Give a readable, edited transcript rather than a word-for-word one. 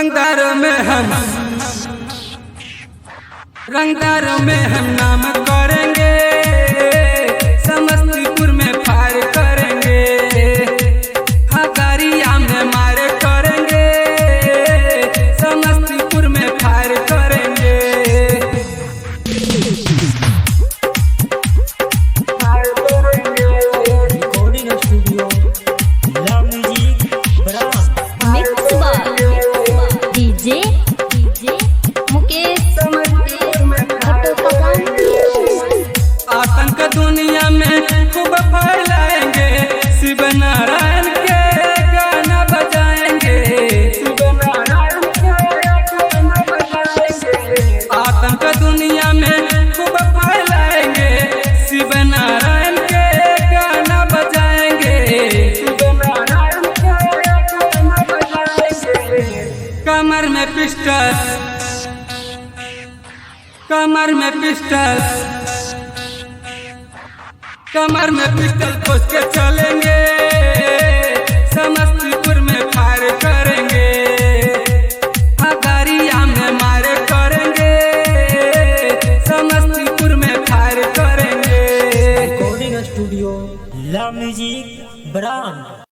रंगदारों में हम नाम करेंगे, समस्तीपुर में फायर करेंगे, हजारिया में मारे करेंगे, समस्तीपुर में फायर करेंगे। Recording studio love music brand mix by DJ Mukesh आतंक दुनिया में खूब फैलाएंगे, शिव नारायण के गाना बजाएंगे, आतंक दुनिया में खूब फैलाएंगे, शिव नारायण के गाना बजाएंगे। कमर में पिस्टल, कमर में पिस्टल, कमर में पिस्टल खोस के चलेंगे, समस्तीपुर में फायर करेंगे, हजारिया में मारे करेंगे, समस्तीपुर में फायर करेंगे। Recording studio love music brand.